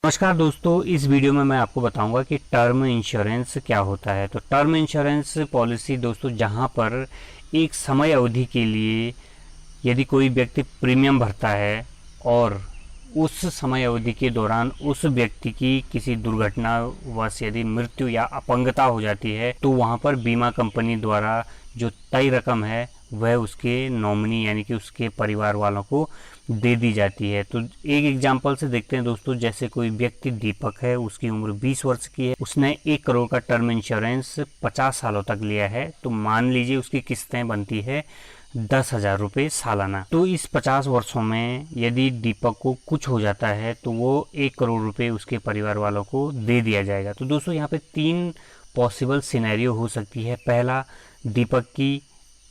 नमस्कार दोस्तों, इस वीडियो में मैं आपको बताऊंगा कि टर्म इंश्योरेंस क्या होता है। तो टर्म इंश्योरेंस पॉलिसी दोस्तों, जहां पर एक समय अवधि के लिए यदि कोई व्यक्ति प्रीमियम भरता है और उस समय अवधि के दौरान उस व्यक्ति की किसी दुर्घटनावश यदि मृत्यु या अपंगता हो जाती है तो वहां पर बीमा कंपनी द्वारा जो तय रकम है वह उसके नॉमिनी यानी कि उसके परिवार वालों को दे दी जाती है। तो एक एग्जांपल से देखते हैं दोस्तों, जैसे कोई व्यक्ति दीपक है, उसकी उम्र 20 वर्ष की है, उसने 1 करोड़ का टर्म इंश्योरेंस 50 सालों तक लिया है। तो मान लीजिए उसकी किस्तें बनती है 10,000 रुपये सालाना। तो इस 50 वर्षों में यदि दीपक को कुछ हो जाता है तो वो 1 करोड़ रुपये उसके परिवार वालों को दे दिया जाएगा। तो दोस्तों यहाँ पे 3 पॉसिबल सिनेरियो हो सकती है। पहला, दीपक की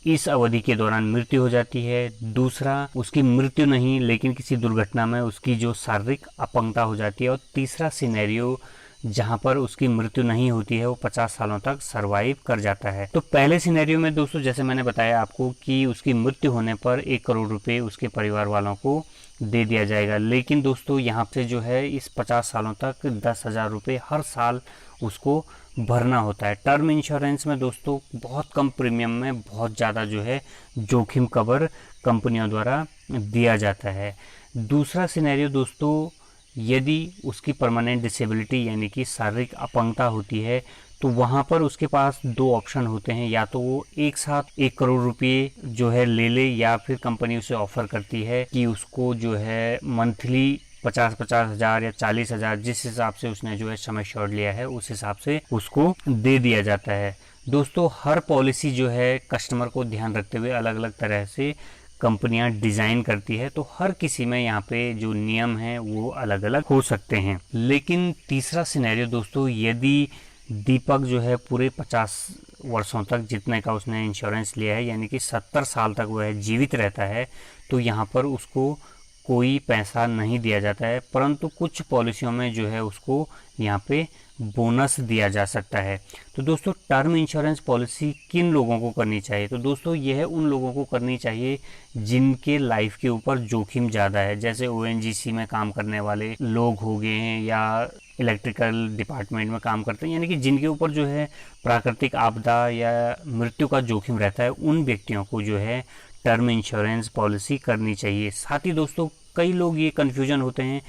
इस अवधि के दौरान मृत्यु हो जाती है। दूसरा, उसकी मृत्यु नहीं लेकिन किसी दुर्घटना में उसकी जो शारीरिक अपंगता हो जाती है। और तीसरा सिनेरियो जहां पर उसकी मृत्यु नहीं होती है, वो 50 सालों तक सरवाइव कर जाता है। तो पहले सिनेरियो में दोस्तों, जैसे मैंने बताया आपको कि उसकी मृत्यु होने पर 1 करोड़ रुपए उसके परिवार वालों को दे दिया जाएगा। लेकिन दोस्तों यहाँ पे जो है इस 50 सालों तक 10,000 रुपये हर साल उसको भरना होता है। टर्म इंश्योरेंस में दोस्तों बहुत कम प्रीमियम में बहुत ज़्यादा जो है जोखिम कवर कंपनियों द्वारा दिया जाता है। दूसरा सिनेरियो दोस्तों, यदि उसकी परमानेंट डिसेबिलिटी यानी कि शारीरिक अपंगता होती है तो वहाँ पर उसके पास 2 ऑप्शन होते हैं। या तो वो एक साथ 1 करोड़ रुपये जो है ले ले, या फिर कंपनी उसे ऑफर करती है कि उसको जो है मंथली 50-50 हज़ार या 40 हज़ार, जिस हिसाब से उसने जो है समय शॉर्ट लिया है उस हिसाब से उसको दे दिया जाता है। दोस्तों हर पॉलिसी जो है कस्टमर को ध्यान रखते हुए अलग अलग तरह से कंपनियां डिज़ाइन करती है। तो हर किसी में यहाँ पे जो नियम हैं वो अलग अलग हो सकते हैं। लेकिन तीसरा सिनेरियो दोस्तों, यदि दीपक जो है पूरे 50 वर्षों तक जितने का उसने इंश्योरेंस लिया है यानी कि 70 साल तक वह जीवित रहता है, तो यहाँ पर उसको कोई पैसा नहीं दिया जाता है। परंतु कुछ पॉलिसियों में जो है उसको यहाँ पे बोनस दिया जा सकता है। तो दोस्तों टर्म इंश्योरेंस पॉलिसी किन लोगों को करनी चाहिए? तो दोस्तों यह उन लोगों को करनी चाहिए जिनके लाइफ के ऊपर जोखिम ज़्यादा है, जैसे ओएनजीसी में काम करने वाले लोग हो गए हैं या इलेक्ट्रिकल डिपार्टमेंट में काम करते हैं, यानी कि जिनके ऊपर जो है प्राकृतिक आपदा या मृत्यु का जोखिम रहता है, उन व्यक्तियों को जो है टर्म इंश्योरेंस पॉलिसी करनी चाहिए। साथ ही दोस्तों कई लोग ये कन्फ्यूजन होते हैं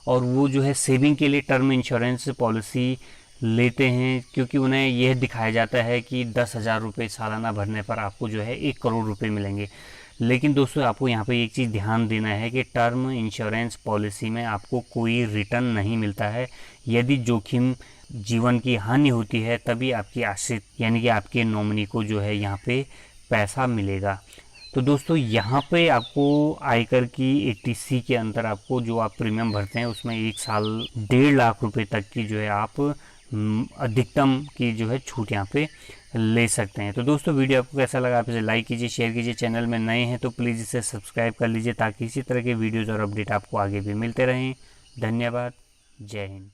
और वो जो है सेविंग के लिए टर्म इंश्योरेंस पॉलिसी लेते हैं, क्योंकि उन्हें यह दिखाया जाता है कि 10,000 रुपये सालाना भरने पर आपको जो है 1 करोड़ रुपये मिलेंगे। लेकिन दोस्तों आपको यहाँ पे एक चीज़ ध्यान देना है कि टर्म इंश्योरेंस पॉलिसी में आपको कोई रिटर्न नहीं मिलता है। यदि जोखिम जीवन की हानि होती है तभी आपकी आश्रित यानी कि आपके नॉमिनी को जो है यहाँ पे पैसा मिलेगा। तो दोस्तों यहाँ पे आपको आयकर की 80C के अंदर आपको जो आप प्रीमियम भरते हैं उसमें 1 साल 1.5 लाख रुपए तक की जो है आप अधिकतम की जो है छूट यहाँ पे ले सकते हैं। तो दोस्तों वीडियो आपको कैसा लगा, आप इसे लाइक कीजिए, शेयर कीजिए। चैनल में नए हैं तो प्लीज़ इसे सब्सक्राइब कर लीजिए ताकि इसी तरह के वीडियोज़ और अपडेट आपको आगे भी मिलते रहें। धन्यवाद। जय हिंद।